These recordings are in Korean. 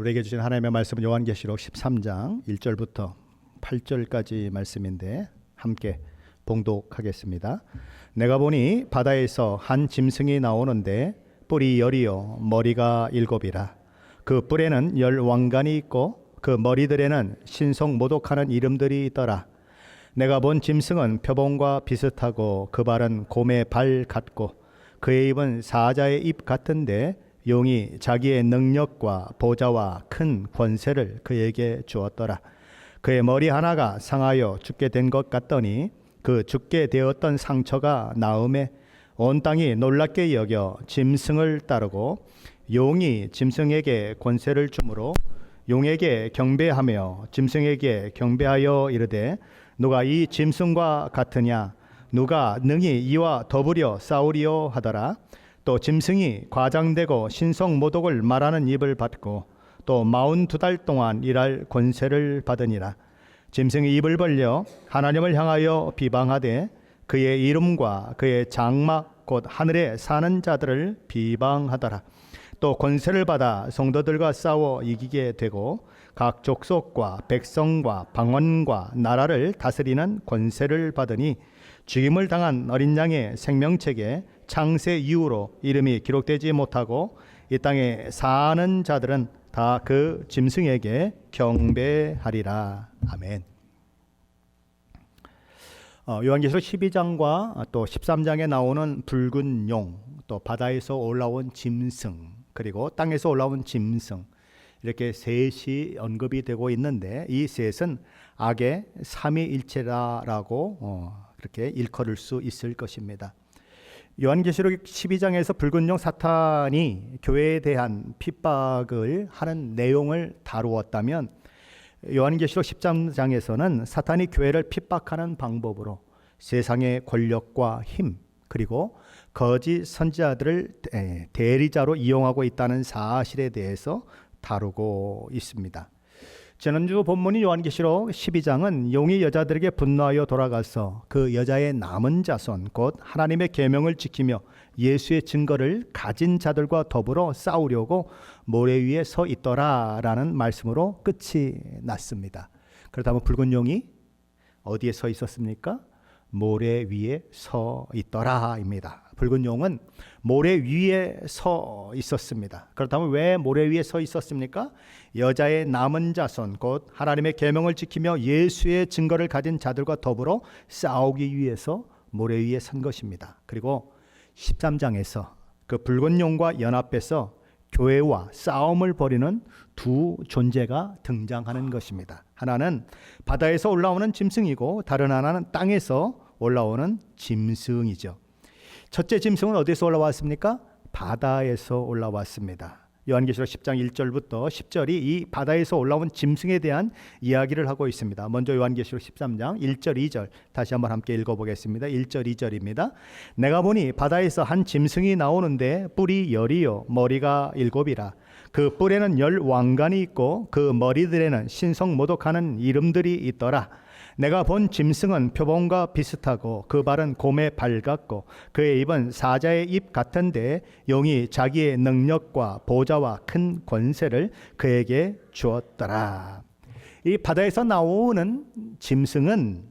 오늘 우리에게 주신 하나님의 말씀은 요한계시록 13장 1절부터 8절까지 말씀인데 함께 봉독하겠습니다. 내가 보니 바다에서 한 짐승이 나오는데 뿔이 10이요 머리가 7이라. 그 뿔에는 10 왕관이 있고 그 머리들에는 신성모독하는 이름들이 있더라. 내가 본 짐승은 표범과 비슷하고 그 발은 곰의 발 같고 그의 입은 사자의 입 같은데 용이 자기의 능력과 보좌와 큰 권세를 그에게 주었더라. 그의 머리 하나가 상하여 죽게 된 것 같더니 그 죽게 되었던 상처가 나음에 온 땅이 놀랍게 여겨 짐승을 따르고 용이 짐승에게 권세를 주므로 용에게 경배하며 짐승에게 경배하여 이르되 누가 이 짐승과 같으냐 누가 능히 이와 더불어 싸우리요 하더라. 또 짐승이 과장되고 신성모독을 말하는 입을 받고 또 42달 동안 일할 권세를 받으니라. 짐승이 입을 벌려 하나님을 향하여 비방하되 그의 이름과 그의 장막 곧 하늘에 사는 자들을 비방하더라. 또 권세를 받아 성도들과 싸워 이기게 되고 각 족속과 백성과 방언과 나라를 다스리는 권세를 받으니 죽임을 당한 어린 양의 생명책에 창세 이후로 이름이 기록되지 못하고 이 땅에 사는 자들은 다 그 짐승에게 경배하리라. 아멘. 요한계시록 12장과 또 13장에 나오는 붉은 용, 또 바다에서 올라온 짐승, 그리고 땅에서 올라온 짐승, 이렇게 셋이 언급이 되고 있는데 이 셋은 악의 삼위일체라고 그렇게 일컬을 수 있을 것입니다. 요한계시록 12장에서 붉은 용 사탄이 교회에 대한 핍박을 하는 내용을 다루었다면 요한계시록 13장에서는 사탄이 교회를 핍박하는 방법으로 세상의 권력과 힘 그리고 거짓 선지자들을 대리자로 이용하고 있다는 사실에 대해서 다루고 있습니다. 지난주 본문인 요한계시록 12장은 용이 여자들에게 분노하여 돌아가서 그 여자의 남은 자손 곧 하나님의 계명을 지키며 예수의 증거를 가진 자들과 더불어 싸우려고 모래 위에 서 있더라라는 말씀으로 끝이 났습니다. 그렇다면 붉은 용이 어디에 서 있었습니까? 모래 위에 서 있더라입니다. 붉은 용은 모래 위에 서 있었습니다. 그렇다면 왜 모래 위에 서 있었습니까? 여자의 남은 자손 곧 하나님의 계명을 지키며 예수의 증거를 가진 자들과 더불어 싸우기 위해서 모래 위에 선 것입니다. 그리고 13장에서 그 붉은 용과 연합해서 교회와 싸움을 벌이는 두 존재가 등장하는 것입니다. 하나는 바다에서 올라오는 짐승이고 다른 하나는 땅에서 올라오는 짐승이죠. 첫째 짐승은 어디서 올라왔습니까? 바다에서 올라왔습니다. 요한계시록 10장 1절부터 10절이 이 바다에서 올라온 짐승에 대한 이야기를 하고 있습니다. 먼저 요한계시록 13장 1절 2절 다시 한번 함께 읽어보겠습니다. 1절 2절입니다. 내가 보니 바다에서 한 짐승이 나오는데 뿔이 10이요 머리가 7이라. 그 뿔에는 10 왕관이 있고 그 머리들에는 신성모독하는 이름들이 있더라. 내가 본 짐승은 표범과 비슷하고 그 발은 곰의 발 같고 그의 입은 사자의 입 같은데 용이 자기의 능력과 보좌와 큰 권세를 그에게 주었더라. 이 바다에서 나오는 짐승은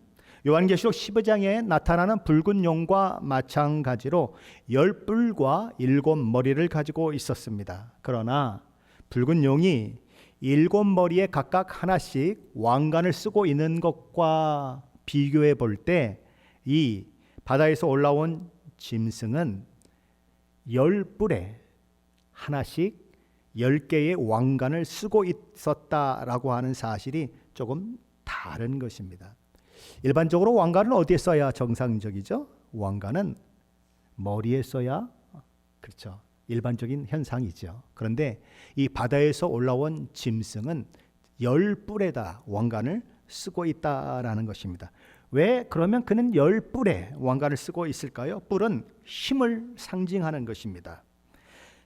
요한계시록 15장에 나타나는 붉은 용과 마찬가지로 10뿔과 7머리를 가지고 있었습니다. 그러나 붉은 용이 7머리에 각각 하나씩 왕관을 쓰고 있는 것과 비교해 볼 때 이 바다에서 올라온 짐승은 10뿔에 하나씩 10개의 왕관을 쓰고 있었다라고 하는 사실이 조금 다른 것입니다. 일반적으로 왕관은 어디에 써야 정상적이죠? 왕관은 머리에 써야 그렇죠. 일반적인 현상이죠. 그런데 이 바다에서 올라온 짐승은 10뿔에다 왕관을 쓰고 있다라는 것입니다. 왜 그러면 그는 10뿔에 왕관을 쓰고 있을까요? 뿔은 힘을 상징하는 것입니다.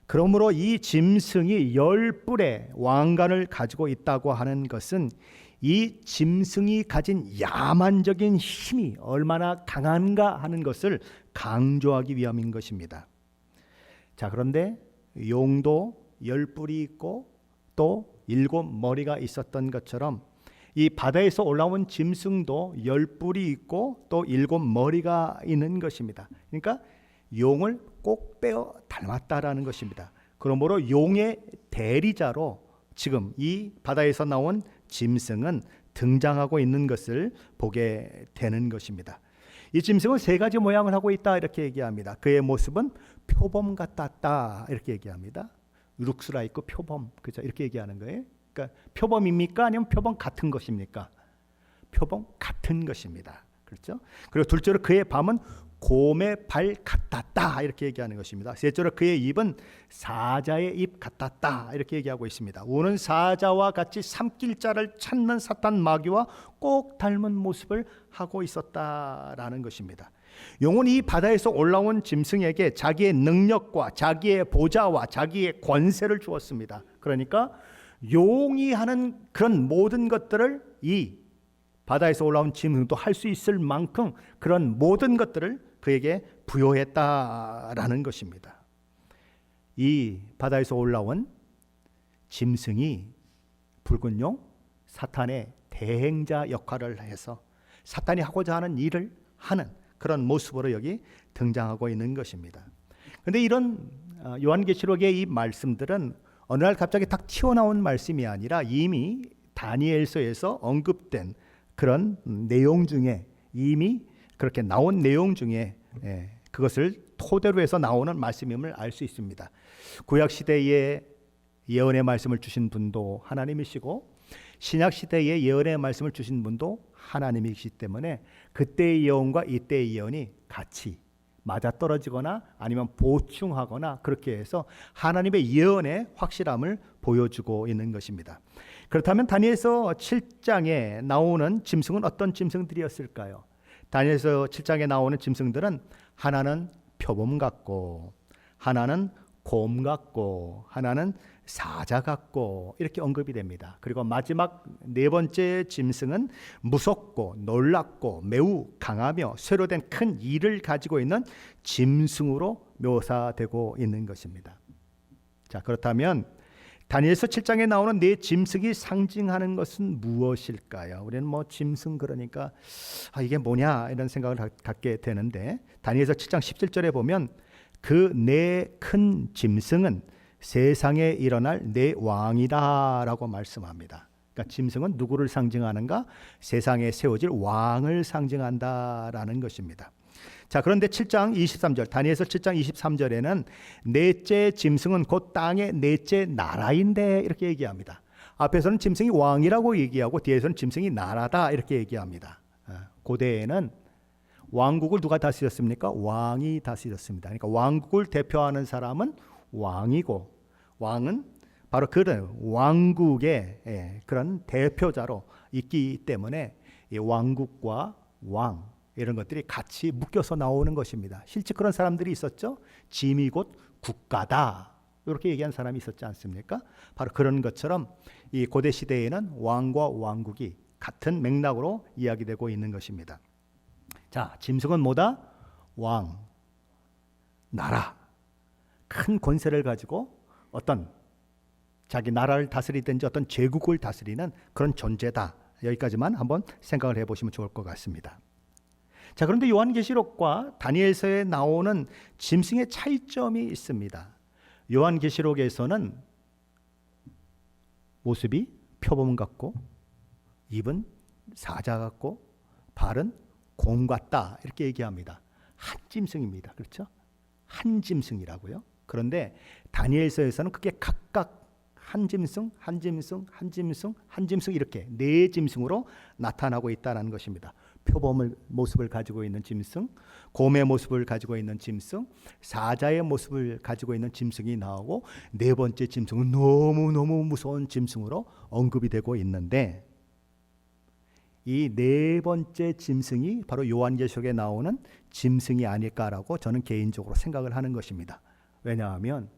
그러므로 이 짐승이 10뿔의 왕관을 가지고 있다고 하는 것은 이 짐승이 가진 야만적인 힘이 얼마나 강한가 하는 것을 강조하기 위함인 것입니다. 자, 그런데 용도 10뿔이 있고 또 7 머리가 있었던 것처럼 이 바다에서 올라온 짐승도 10뿔이 있고 또 7 머리가 있는 것입니다. 그러니까 용을 꼭 빼어 닮았다라는 것입니다. 그러므로 용의 대리자로 지금 이 바다에서 나온 짐승은 등장하고 있는 것을 보게 되는 것입니다. 이 짐승은 3가지 모양을 하고 있다 이렇게 얘기합니다. 그의 모습은 표범 같았다 이렇게 얘기합니다. looks like 표범, 그죠? 이렇게 얘기하는 거예요. 그러니까 표범입니까? 아니면 표범 같은 것입니까? 표범 같은 것입니다. 그렇죠? 그리고 둘째로 그의 밤은 곰의 발 같았다 이렇게 얘기하는 것입니다. 셋째로 그의 입은 사자의 입 같았다 이렇게 얘기하고 있습니다. 우는 사자와 같이 삼킬 자를 찾는 사탄 마귀와 꼭 닮은 모습을 하고 있었다라는 것입니다. 용은 이 바다에서 올라온 짐승에게 자기의 능력과 자기의 보좌와 자기의 권세를 주었습니다. 그러니까 용이 하는 그런 모든 것들을 이 바다에서 올라온 짐승도 할 수 있을 만큼 그런 모든 것들을 그에게 부여했다라는 것입니다. 이 바다에서 올라온 짐승이 붉은 용, 사탄의 대행자 역할을 해서 사탄이 하고자 하는 일을 하는 그런 모습으로 여기 등장하고 있는 것입니다. 그런데 이런 요한계시록의 이 말씀들은 어느 날 갑자기 딱 튀어나온 말씀이 아니라 이미 다니엘서에서 언급된 그런 내용 중에 이미 그렇게 나온 내용 중에 그것을 토대로 해서 나오는 말씀임을 알 수 있습니다. 구약 시대에 예언의 말씀을 주신 분도 하나님이시고 신약 시대에 예언의 말씀을 주신 분도 하나님이시기 때문에 그때의 예언과 이때의 예언이 같이 맞아떨어지거나 아니면 보충하거나 그렇게 해서 하나님의 예언의 확실함을 보여주고 있는 것입니다. 그렇다면 다니엘서 7장에 나오는 짐승은 어떤 짐승들이었을까요? 다니엘서 7장에 나오는 짐승들은 하나는 표범 같고 하나는 곰 같고 하나는 사자 같고 이렇게 언급이 됩니다. 그리고 마지막 4번째 짐승은 무섭고 놀랍고 매우 강하며 쇠로 된 큰 이를 가지고 있는 짐승으로 묘사되고 있는 것입니다. 자, 그렇다면 다니엘서 7장에 나오는 4 짐승이 상징하는 것은 무엇일까요? 우리는 뭐 짐승 그러니까 이게 뭐냐 이런 생각을 갖게 되는데 다니엘서 7장 17절에 보면 그 4 큰 짐승은 세상에 일어날 4 왕이다라고 말씀합니다. 그러니까 짐승은 누구를 상징하는가? 세상에 세워질 왕을 상징한다라는 것입니다. 자, 그런데 7장 23절 다니엘서 7장 23절에는 넷째 짐승은 곧 땅의 넷째 나라인데 이렇게 얘기합니다. 앞에서는 짐승이 왕이라고 얘기하고 뒤에서는 짐승이 나라다 이렇게 얘기합니다. 고대에는 왕국을 누가 다스렸습니까? 왕이 다스렸습니다. 그러니까 왕국을 대표하는 사람은 왕이고 왕은 바로 그런 왕국의 그런 대표자로 있기 때문에 이 왕국과 왕 이런 것들이 같이 묶여서 나오는 것입니다. 실제 그런 사람들이 있었죠. 짐이 곧 국가다 이렇게 얘기한 사람이 있었지 않습니까? 바로 그런 것처럼 이 고대 시대에는 왕과 왕국이 같은 맥락으로 이야기되고 있는 것입니다. 자, 짐승은 뭐다? 왕, 나라, 큰 권세를 가지고 어떤 자기 나라를 다스리든지 어떤 제국을 다스리는 그런 존재다. 여기까지만 한번 생각을 해보시면 좋을 것 같습니다. 자, 그런데 요한계시록과 다니엘서에 나오는 짐승의 차이점이 있습니다. 요한계시록에서는 모습이 표범 같고 입은 사자 같고 발은 곰 같다 이렇게 얘기합니다. 한 짐승입니다. 그렇죠? 한 짐승이라고요. 그런데 다니엘서에서는 그게 각각 한 짐승, 한 짐승, 한 짐승, 한 짐승 이렇게 4 짐승으로 나타나고 있다는 것입니다. 표범의 모습을 가지고 있는 짐승, 곰의 모습을 가지고 있는 짐승, 사자의 모습을 가지고 있는 짐승이 나오고 4번째 짐승은 너무너무 무서운 짐승으로 언급이 되고 있는데 이 4번째 짐승이 바로 요한계시록에 나오는 짐승이 아닐까라고 저는 개인적으로 생각을 하는 것입니다. 왜냐하면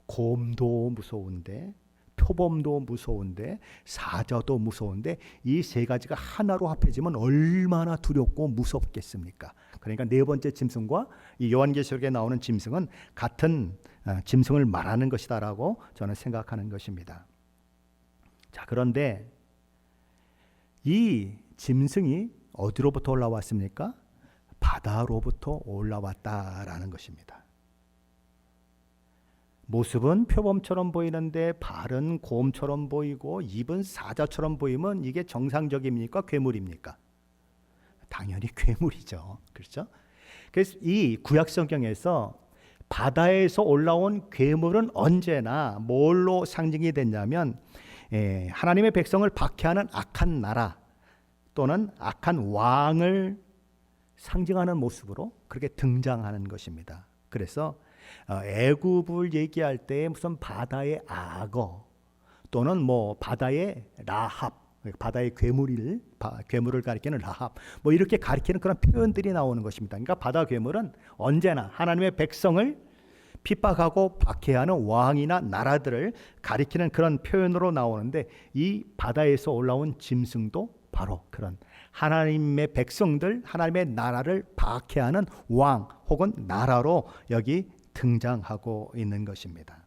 곰도 무서운데 표범도 무서운데 사자도 무서운데 이 3가지가 하나로 합해지면 얼마나 두렵고 무섭겠습니까? 그러니까 4번째 짐승과 이 요한계시록에 나오는 짐승은 같은 짐승을 말하는 것이다라고 저는 생각하는 것입니다. 자, 그런데 이 짐승이 어디로부터 올라왔습니까? 바다로부터 올라왔다라는 것입니다. 모습은 표범처럼 보이는데 발은 곰처럼 보이고 입은 사자처럼 보이면 이게 정상적입니까? 괴물입니까? 당연히 괴물이죠. 그렇죠? 그래서 이 구약 성경에서 바다에서 올라온 괴물은 언제나 뭘로 상징이 됐냐면 하나님의 백성을 박해하는 악한 나라 또는 악한 왕을 상징하는 모습으로 그렇게 등장하는 것입니다. 그래서 애굽을 얘기할 때 무슨 바다의 악어 또는 뭐 바다의 라합, 바다의 괴물을 가리키는 라합, 뭐 이렇게 가리키는 그런 표현들이 나오는 것입니다. 그러니까 바다 괴물은 언제나 하나님의 백성을 핍박하고 박해하는 왕이나 나라들을 가리키는 그런 표현으로 나오는데, 이 바다에서 올라온 짐승도 바로 그런 하나님의 백성들, 하나님의 나라를 박해하는 왕 혹은 나라로 여기 등장하고 있는 것입니다.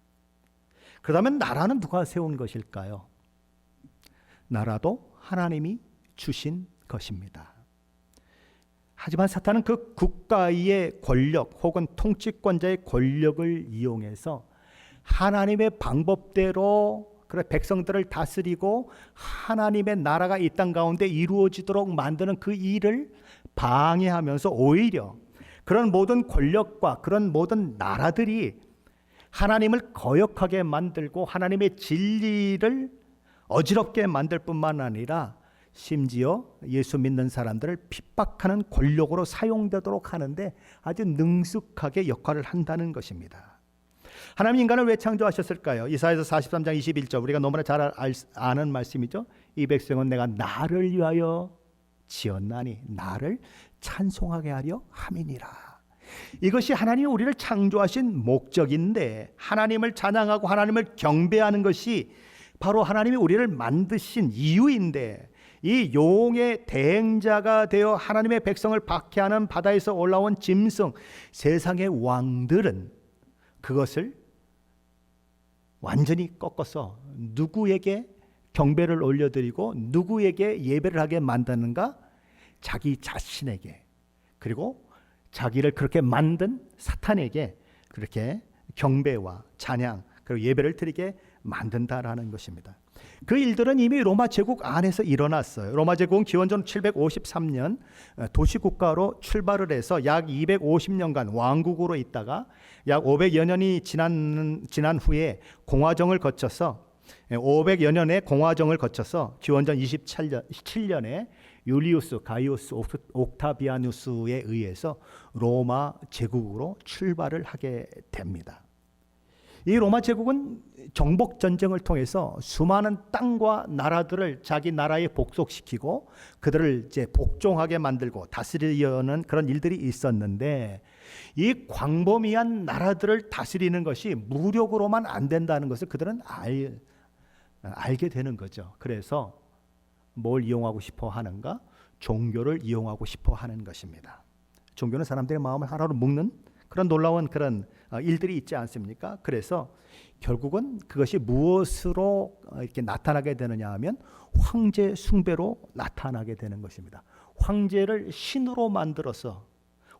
그렇다면 나라는 누가 세운 것일까요? 나라도 하나님이 주신 것입니다. 하지만 사탄은 그 국가의 권력 혹은 통치권자의 권력을 이용해서 하나님의 방법대로 그래 백성들을 다스리고 하나님의 나라가 이 땅 가운데 이루어지도록 만드는 그 일을 방해하면서 오히려 그런 모든 권력과 그런 모든 나라들이 하나님을 거역하게 만들고 하나님의 진리를 어지럽게 만들 뿐만 아니라 심지어 예수 믿는 사람들을 핍박하는 권력으로 사용되도록 하는데 아주 능숙하게 역할을 한다는 것입니다. 하나님 인간을 왜 창조하셨을까요? 이사야서 43장 21절, 우리가 너무나 잘 아는 말씀이죠. 이 백성은 내가 나를 위하여 지었나니 나를 찬송하게 하려 함이니라. 이것이 하나님이 우리를 창조하신 목적인데, 하나님을 찬양하고 하나님을 경배하는 것이 바로 하나님이 우리를 만드신 이유인데, 이 용의 대행자가 되어 하나님의 백성을 박해하는 바다에서 올라온 짐승, 세상의 왕들은 그것을 완전히 꺾어서 누구에게 경배를 올려드리고 누구에게 예배를 하게 만드는가? 자기 자신에게, 그리고 자기를 그렇게 만든 사탄에게 그렇게 경배와 찬양 그리고 예배를 드리게 만든다라는 것입니다. 그 일들은 이미 로마 제국 안에서 일어났어요. 로마 제국은 기원전 753년 도시국가로 출발을 해서 약 250년간 왕국으로 있다가 약 500여 년이 지난 후에 공화정을 거쳐서 500여 년의 공화정을 거쳐서 기원전 27년에 율리우스 가이우스 옥타비아누스에 의해서 로마 제국으로 출발을 하게 됩니다. 이 로마 제국은 정복 전쟁을 통해서 수많은 땅과 나라들을 자기 나라에 복속시키고 그들을 이제 복종하게 만들고 다스리려는 그런 일들이 있었는데, 이 광범위한 나라들을 다스리는 것이 무력으로만 안 된다는 것을 그들은 알게 되는 거죠. 그래서 뭘 이용하고 싶어 하는가? 종교를 이용하고 싶어 하는 것입니다. 종교는 사람들의 마음을 하나로 묶는 그런 놀라운 그런 일들이 있지 않습니까? 그래서 결국은 그것이 무엇으로 이렇게 나타나게 되느냐 하면 황제 숭배로 나타나게 되는 것입니다. 황제를 신으로 만들어서,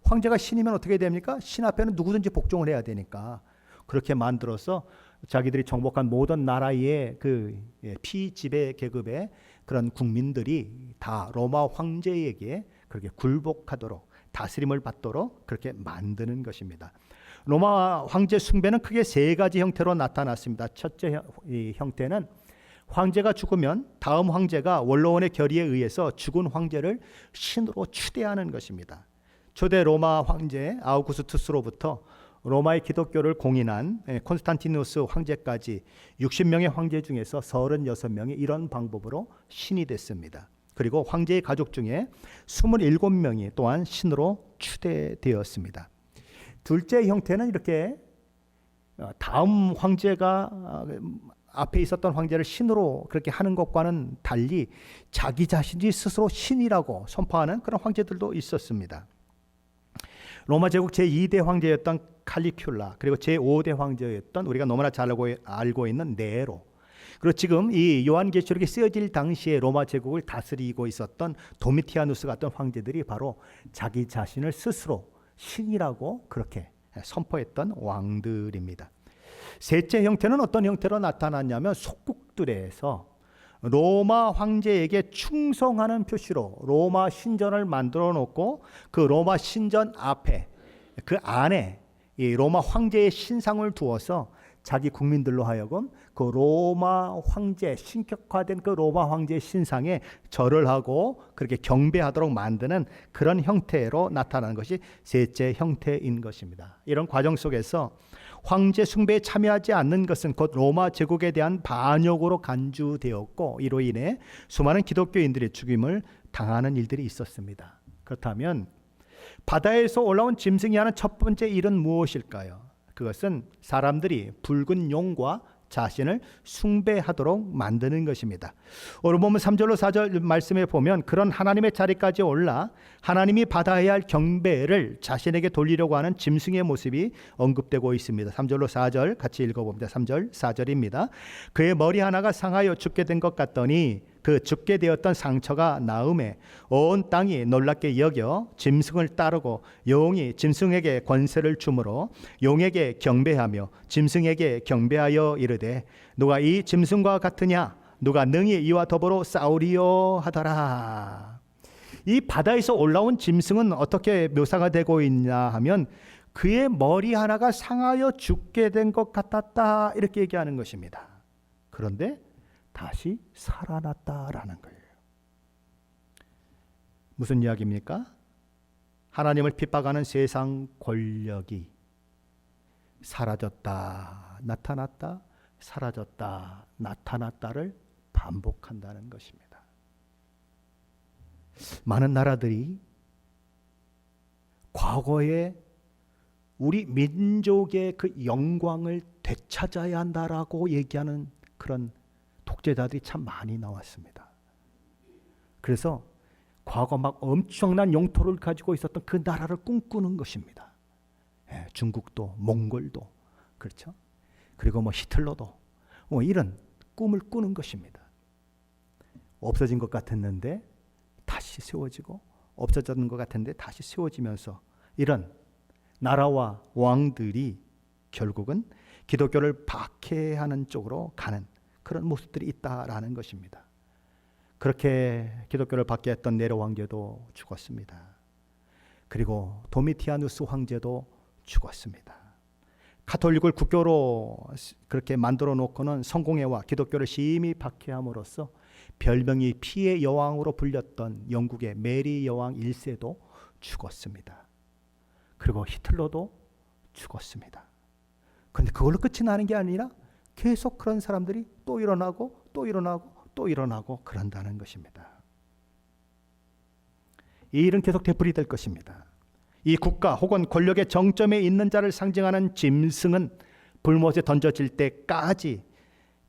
황제가 신이면 어떻게 됩니까? 신 앞에는 누구든지 복종을 해야 되니까 그렇게 만들어서 자기들이 정복한 모든 나라의 그 피지배 계급의 그런 국민들이 다 로마 황제에게 그렇게 굴복하도록, 다스림을 받도록 그렇게 만드는 것입니다. 로마 황제 숭배는 크게 세 가지 형태로 나타났습니다. 첫째 형태는 황제가 죽으면 다음 황제가 원로원의 결의에 의해서 죽은 황제를 신으로 추대하는 것입니다. 초대 로마 황제 아우구스투스로부터 로마의 기독교를 공인한 콘스탄티누스 황제까지 60명의 황제 중에서 36명이 이런 방법으로 신이 됐습니다. 그리고 황제의 가족 중에 27명이 또한 신으로 추대되었습니다. 둘째 형태는 이렇게 다음 황제가 앞에 있었던 황제를 신으로 그렇게 하는 것과는 달리 자기 자신이 스스로 신이라고 선포하는 그런 황제들도 있었습니다. 로마 제국 제2대 황제였던 칼리큘라, 그리고 제5대 황제였던 우리가 너무나 잘 알고 있는 네로, 그리고 지금 이 요한계시록이 쓰여질 당시에 로마 제국을 다스리고 있었던 도미티아누스 같은 황제들이 바로 자기 자신을 스스로 신이라고 그렇게 선포했던 왕들입니다. 셋째 형태는 어떤 형태로 나타났냐면 속국들에서 로마 황제에게 충성하는 표시로 로마 신전을 만들어 놓고 그 로마 신전 앞에 그 안에 이 로마 황제의 신상을 두어서 자기 국민들로 하여금 그 로마 황제, 신격화된 그 로마 황제의 신상에 절을 하고 그렇게 경배하도록 만드는 그런 형태로 나타나는 것이 셋째 형태인 것입니다. 이런 과정 속에서 황제 숭배에 참여하지 않는 것은 곧 로마 제국에 대한 반역으로 간주되었고, 이로 인해 수많은 기독교인들의 죽임을 당하는 일들이 있었습니다. 그렇다면 바다에서 올라온 짐승이 하는 첫 번째 일은 무엇일까요? 그것은 사람들이 붉은 용과 자신을 숭배하도록 만드는 것입니다. 오늘 보면 3절로 4절 말씀에 보면 그런 하나님의 자리까지 올라 하나님이 받아야 할 경배를 자신에게 돌리려고 하는 짐승의 모습이 언급되고 있습니다. 3절로 4절 같이 읽어봅니다. 3절 4절입니다. 그의 머리 하나가 상하여 죽게 된 것 같더니 그 죽게 되었던 상처가 나음에 온 땅이 놀랍게 여겨 짐승을 따르고 용이 짐승에게 권세를 주므로 용에게 경배하며 짐승에게 경배하여 이르되 누가 이 짐승과 같으냐, 누가 능히 이와 더불어 싸우리요 하더라. 이 바다에서 올라온 짐승은 어떻게 묘사가 되고 있냐 하면 그의 머리 하나가 상하여 죽게 된 것 같았다, 이렇게 얘기하는 것입니다. 그런데 다시 살아났다라는 거예요. 무슨 이야기입니까? 하나님을 핍박하는 세상 권력이 사라졌다 나타났다 사라졌다 나타났다를 반복한다는 것입니다. 많은 나라들이 과거에 우리 민족의 그 영광을 되찾아야 한다라고 얘기하는 그런 독재자들이 참 많이 나왔습니다. 그래서 과거 막 엄청난 영토를 가지고 있었던 그 나라를 꿈꾸는 것입니다. 중국도, 몽골도, 그렇죠? 그리고 히틀러도 이런 꿈을 꾸는 것입니다. 없어진 것 같았는데 다시 세워지고, 없어졌는 것 같은데 다시 세워지면서 이런 나라와 왕들이 결국은 기독교를 박해하는 쪽으로 가는 그런 모습들이 있다라는 것입니다. 그렇게 기독교를 박해했던 네로 황제도 죽었습니다. 그리고 도미티아누스 황제도 죽었습니다. 가톨릭을 국교로 그렇게 만들어 놓고는 성공회와 기독교를 심히 박해함으로써 별명이 피의 여왕으로 불렸던 영국의 메리 여왕 1세도 죽었습니다. 그리고 히틀러도 죽었습니다. 그런데 그걸로 끝이 나는 게 아니라 계속 그런 사람들이 또 일어나고 또 일어나고 또 일어나고 그런다는 것입니다. 이 일은 계속 되풀이될 것입니다. 이 국가 혹은 권력의 정점에 있는 자를 상징하는 짐승은 불못에 던져질 때까지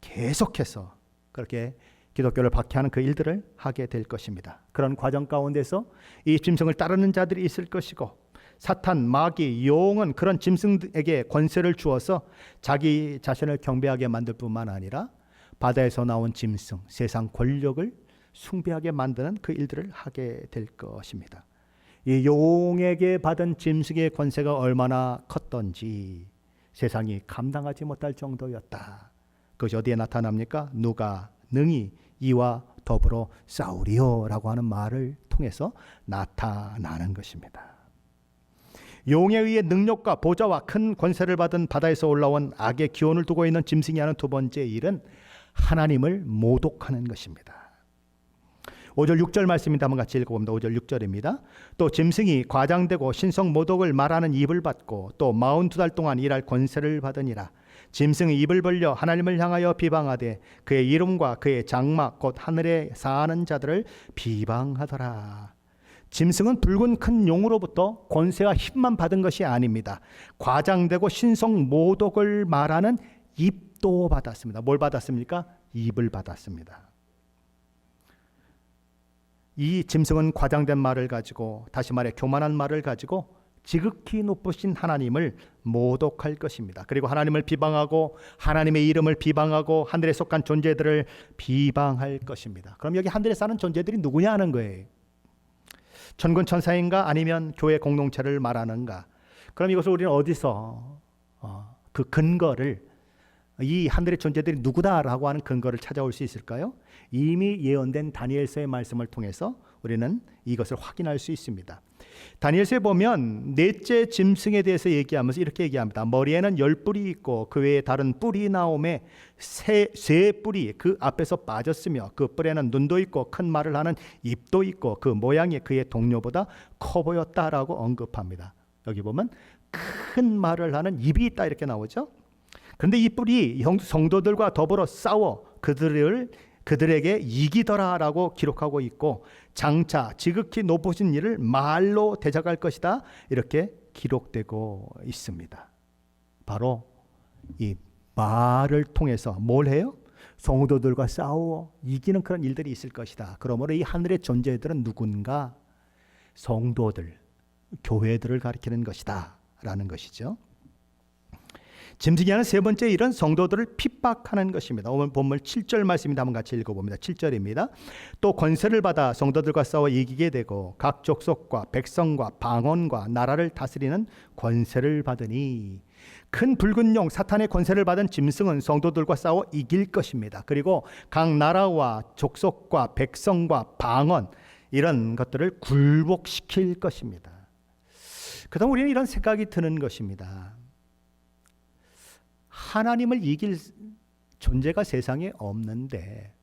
계속해서 그렇게 기독교를 박해하는 그 일들을 하게 될 것입니다. 그런 과정 가운데서 이 짐승을 따르는 자들이 있을 것이고, 사탄, 마귀, 용은 그런 짐승에게 권세를 주어서 자기 자신을 경배하게 만들 뿐만 아니라 바다에서 나온 짐승, 세상 권력을 숭배하게 만드는 그 일들을 하게 될 것입니다. 이 용에게 받은 짐승의 권세가 얼마나 컸던지 세상이 감당하지 못할 정도였다. 그것이 어디에 나타납니까? 누가 능히 이와 더불어 싸우리요 라고 하는 말을 통해서 나타나는 것입니다. 용에 의해 능력과 보좌와 큰 권세를 받은 바다에서 올라온 악의 기원을 두고 있는 짐승이 하는 두 번째 일은 하나님을 모독하는 것입니다. 5절 6절 말씀입니다. 한번 같이 읽어봅니다. 5절 6절입니다. 또 짐승이 과장되고 신성 모독을 말하는 입을 받고 또 42달 동안 일할 권세를 받으니라. 짐승이 입을 벌려 하나님을 향하여 비방하되 그의 이름과 그의 장막 곧 하늘에 사는 자들을 비방하더라. 짐승은 붉은 큰 용으로부터 권세와 힘만 받은 것이 아닙니다. 과장되고 신성 모독을 말하는 입도 받았습니다. 뭘 받았습니까? 입을 받았습니다. 이 짐승은 과장된 말을 가지고, 다시 말해 교만한 말을 가지고 지극히 높으신 하나님을 모독할 것입니다. 그리고 하나님을 비방하고 하나님의 이름을 비방하고 하늘에 속한 존재들을 비방할 것입니다. 그럼 여기 하늘에 사는 존재들이 누구냐 하는 거예요. 천군 천사인가 아니면 교회 공동체를 말하는가? 그럼 이것을 우리는 어디서 그 근거를, 이 하늘의 존재들이 누구다라고 하는 근거를 찾아올 수 있을까요? 이미 예언된 다니엘서의 말씀을 통해서 우리는 이것을 확인할 수 있습니다. 다니엘서에 보면 넷째 짐승에 대해서 얘기하면서 이렇게 얘기합니다. 머리에는 10뿔이 있고 그 외에 다른 뿔이 나오매 세 뿔이 그 앞에서 빠졌으며 그 뿔에는 눈도 있고 큰 말을 하는 입도 있고 그 모양이 그의 동료보다 커 보였다라고 언급합니다. 여기 보면 큰 말을 하는 입이 있다 이렇게 나오죠. 그런데 이 뿔이 성도들과 더불어 싸워 그들에게 이기더라라고 기록하고 있고, 장차 지극히 높으신 이를 말로 대적할 것이다 이렇게 기록되고 있습니다. 바로 이 말을 통해서 뭘 해요? 성도들과 싸워 이기는 그런 일들이 있을 것이다. 그러므로 이 하늘의 존재들은 누군가? 성도들, 교회들을 가리키는 것이다 라는 것이죠. 짐승이 하는 세 번째 일은 성도들을 핍박하는 것입니다. 오늘 본문 7절 말씀입니다. 한번 같이 읽어봅니다. 7절입니다. 또 권세를 받아 성도들과 싸워 이기게 되고 각 족속과 백성과 방언과 나라를 다스리는 권세를 받으니, 큰 붉은 용 사탄의 권세를 받은 짐승은 성도들과 싸워 이길 것입니다. 그리고 각 나라와 족속과 백성과 방언, 이런 것들을 굴복시킬 것입니다. 그다음 우리는 이런 생각이 드는 것입니다. 하나님을 이길 존재가 세상에 없는데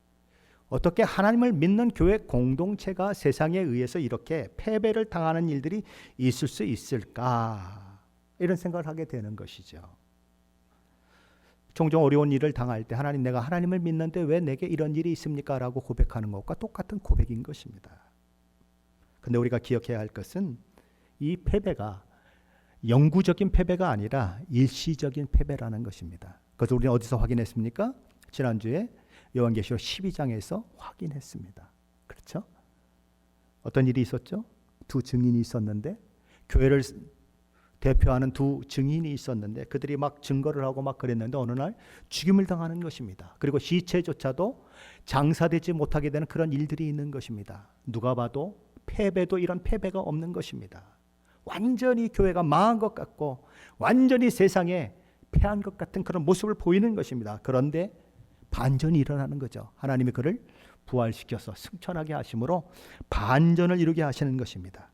어떻게 하나님을 믿는 교회 공동체가 세상에 의해서 이렇게 패배를 당하는 일들이 있을 수 있을까? 이런 생각을 하게 되는 것이죠. 종종 어려운 일을 당할 때 하나님, 내가 하나님을 믿는데 왜 내게 이런 일이 있습니까? 라고 고백하는 것과 똑같은 고백인 것입니다. 근데 우리가 기억해야 할 것은 이 패배가 영구적인 패배가 아니라 일시적인 패배라는 것입니다. 그것을 우리는 어디서 확인했습니까? 지난주에 요한계시록 12장에서 확인했습니다. 그렇죠? 어떤 일이 있었죠? 두 증인이 있었는데, 교회를 대표하는 두 증인이 있었는데 그들이 막 증거를 하고 막 그랬는데 어느 날 죽임을 당하는 것입니다. 그리고 시체조차도 장사되지 못하게 되는 그런 일들이 있는 것입니다. 누가 봐도 패배도 이런 패배가 없는 것입니다. 완전히 교회가 망한 것 같고 완전히 세상에 패한 것 같은 그런 모습을 보이는 것입니다. 그런데 반전이 일어나는 거죠. 하나님이 그를 부활시켜서 승천하게 하심으로 반전을 이루게 하시는 것입니다.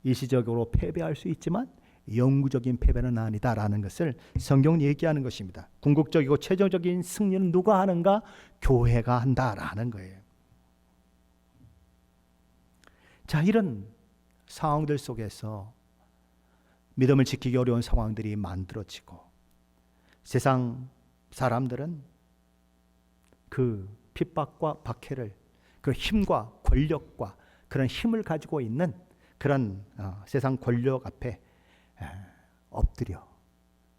일시적으로 패배할 수 있지만 영구적인 패배는 아니다라는 것을 성경은 얘기하는 것입니다. 궁극적이고 최종적인 승리는 누가 하는가? 교회가 한다라는 거예요. 자, 이런 상황들 속에서 믿음을 지키기 어려운 상황들이 만들어지고 세상 사람들은 그 핍박과 박해를, 그 힘과 권력과 그런 힘을 가지고 있는 그런 세상 권력 앞에 엎드려,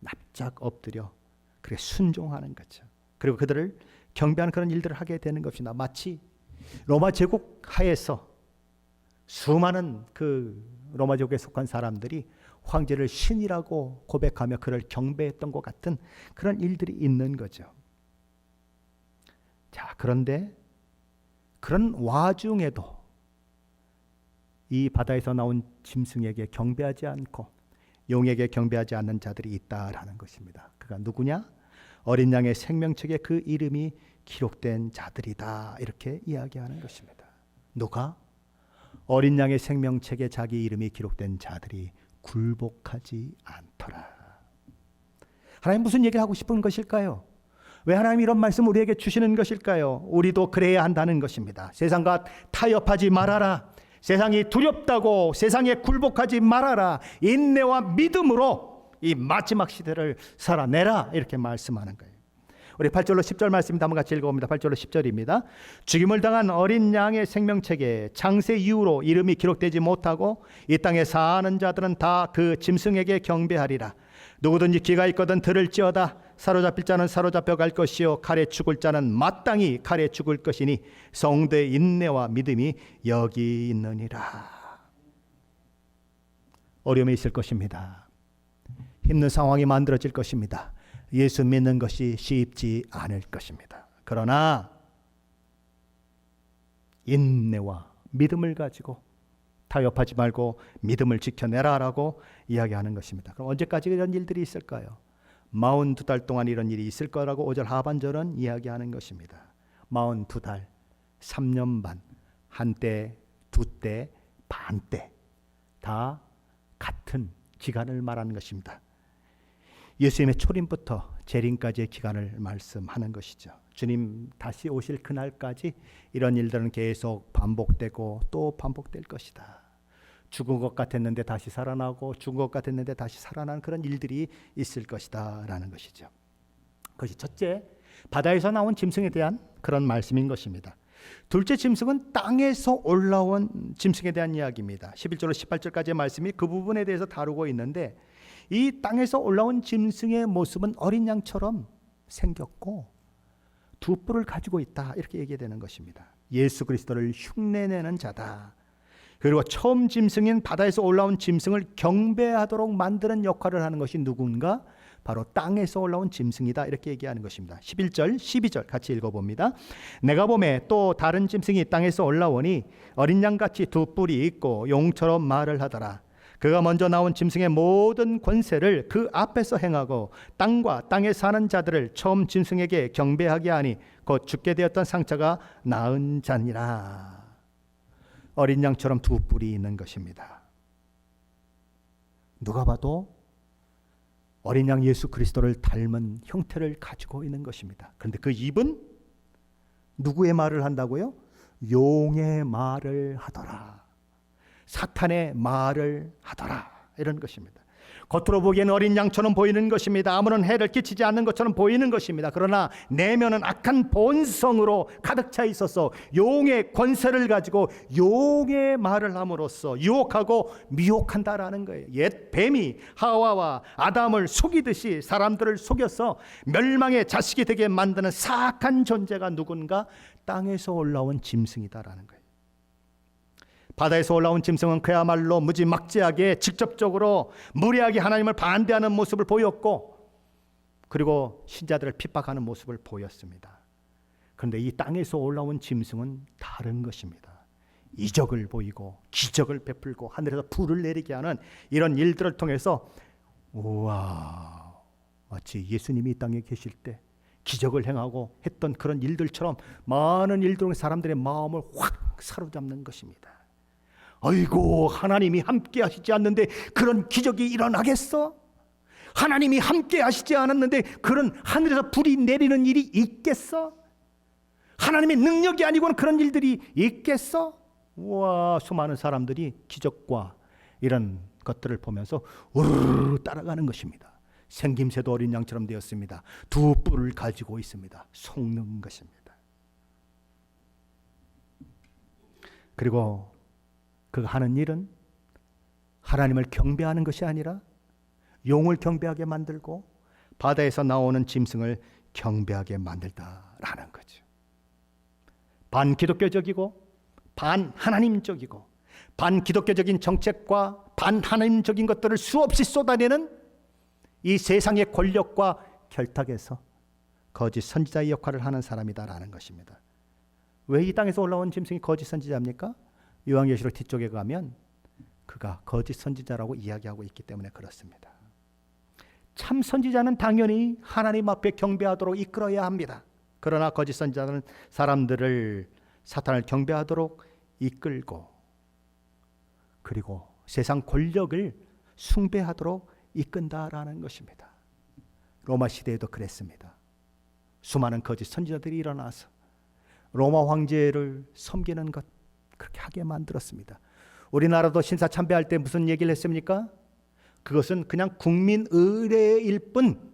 납작 엎드려 그렇게 순종하는 거죠. 그리고 그들을 경배하는 그런 일들을 하게 되는 것입니다. 마치 로마 제국 하에서 수많은 그 로마 제국에 속한 사람들이 황제를 신이라고 고백하며 그를 경배했던 것 같은 그런 일들이 있는 거죠. 자, 그런데 그런 와중에도 이 바다에서 나온 짐승에게 경배하지 않고 용에게 경배하지 않는 자들이 있다라는 것입니다. 그가 누구냐? 어린 양의 생명책에 그 이름이 기록된 자들이다, 이렇게 이야기하는 것입니다. 누가? 어린 양의 생명책에 자기 이름이 기록된 자들이 굴복하지 않더라. 하나님 무슨 얘기를 하고 싶은 것일까요? 왜 하나님이 이런 말씀 우리에게 주시는 것일까요? 우리도 그래야 한다는 것입니다. 세상과 타협하지 말아라. 세상이 두렵다고 세상에 굴복하지 말아라. 인내와 믿음으로 이 마지막 시대를 살아내라, 이렇게 말씀하는 거예요. 우리 8절로 10절 말씀입니다. 한번 같이 읽어봅니다. 8절로 10절입니다. 죽임을 당한 어린 양의 생명책에 창세 이후로 이름이 기록되지 못하고 이 땅에 사는 자들은 다 그 짐승에게 경배하리라. 누구든지 귀가 있거든 들을지어다. 사로잡힐 자는 사로잡혀 갈 것이요 칼에 죽을 자는 마땅히 칼에 죽을 것이니 성도의 인내와 믿음이 여기 있느니라. 어려움이 있을 것입니다. 힘든 상황이 만들어질 것입니다. 예수 믿는 것이 쉽지 않을 것입니다. 그러나 인내와 믿음을 가지고 타협하지 말고 믿음을 지켜내라라고 이야기하는 것입니다. 그럼 언제까지 이런 일들이 있을까요? 42달 동안 이런 일이 있을 거라고 5절 하반절은 이야기하는 것입니다. 42달, 3년 반, 한때, 두때, 반때 다 같은 기간을 말하는 것입니다. 예수님의 초림부터 재림까지의 기간을 말씀하는 것이죠. 주님 다시 오실 그날까지 이런 일들은 계속 반복되고 또 반복될 것이다. 죽은 것 같았는데 다시 살아나고 죽은 것 같았는데 다시 살아나는 그런 일들이 있을 것이다 라는 것이죠. 그것이 첫째, 바다에서 나온 짐승에 대한 그런 말씀인 것입니다. 둘째 짐승은 땅에서 올라온 짐승에 대한 이야기입니다. 11절로 18절까지의 말씀이 그 부분에 대해서 다루고 있는데, 이 땅에서 올라온 짐승의 모습은 어린 양처럼 생겼고 두 뿔을 가지고 있다, 이렇게 얘기되는 것입니다. 예수 그리스도를 흉내내는 자다. 그리고 처음 짐승인 바다에서 올라온 짐승을 경배하도록 만드는 역할을 하는 것이 누군가? 바로 땅에서 올라온 짐승이다, 이렇게 얘기하는 것입니다. 11절, 12절 같이 읽어봅니다. 내가 보매 또 다른 짐승이 땅에서 올라오니 어린 양같이 두 뿔이 있고 용처럼 말을 하더라. 그가 먼저 나온 짐승의 모든 권세를 그 앞에서 행하고 땅과 땅에 사는 자들을 처음 짐승에게 경배하게 하니 곧 죽게 되었던 상처가 나은 자니라. 어린 양처럼 두 뿔이 있는 것입니다. 누가 봐도 어린 양 예수 그리스도를 닮은 형태를 가지고 있는 것입니다. 그런데 그 입은 누구의 말을 한다고요? 용의 말을 하더라. 사탄의 말을 하더라, 이런 것입니다. 겉으로 보기에는 어린 양처럼 보이는 것입니다. 아무런 해를 끼치지 않는 것처럼 보이는 것입니다. 그러나 내면은 악한 본성으로 가득 차 있어서 용의 권세를 가지고 용의 말을 함으로써 유혹하고 미혹한다라는 거예요. 옛 뱀이 하와와 아담을 속이듯이 사람들을 속여서 멸망의 자식이 되게 만드는 사악한 존재가 누군가? 땅에서 올라온 짐승이다라는 거예요. 바다에서 올라온 짐승은 그야말로 무지막지하게 직접적으로 무리하게 하나님을 반대하는 모습을 보였고, 그리고 신자들을 핍박하는 모습을 보였습니다. 그런데 이 땅에서 올라온 짐승은 다른 것입니다. 이적을 보이고 기적을 베풀고 하늘에서 불을 내리게 하는 이런 일들을 통해서, 우와, 마치 예수님이 이 땅에 계실 때 기적을 행하고 했던 그런 일들처럼 많은 일들로 사람들의 마음을 확 사로잡는 것입니다. 아이고, 하나님이 함께 하시지 않는데 그런 기적이 일어나겠어? 하나님이 함께 하시지 않았는데 그런 하늘에서 불이 내리는 일이 있겠어? 하나님의 능력이 아니고는 그런 일들이 있겠어? 우와, 수많은 사람들이 기적과 이런 것들을 보면서 우르르 따라가는 것입니다. 생김새도 어린 양처럼 되었습니다. 두 뿔을 가지고 있습니다. 속는 것입니다. 그리고 그가 하는 일은 하나님을 경배하는 것이 아니라 용을 경배하게 만들고 바다에서 나오는 짐승을 경배하게 만들다라는 거죠. 반기독교적이고 반하나님적이고 반기독교적인 정책과 반하나님적인 것들을 수없이 쏟아내는 이 세상의 권력과 결탁에서 거짓 선지자의 역할을 하는 사람이다라는 것입니다. 왜 이 땅에서 올라온 짐승이 거짓 선지자입니까? 요한계시록 뒤쪽에 가면 그가 거짓 선지자라고 이야기하고 있기 때문에 그렇습니다. 참 선지자는 당연히 하나님 앞에 경배하도록 이끌어야 합니다. 그러나 거짓 선지자는 사람들을 사탄을 경배하도록 이끌고, 그리고 세상 권력을 숭배하도록 이끈다라는 것입니다. 로마 시대에도 그랬습니다. 수많은 거짓 선지자들이 일어나서 로마 황제를 섬기는 것, 그렇게 하게 만들었습니다. 우리나라도 신사참배할 때 무슨 얘기를 했습니까? 그것은 그냥 국민 의례일 뿐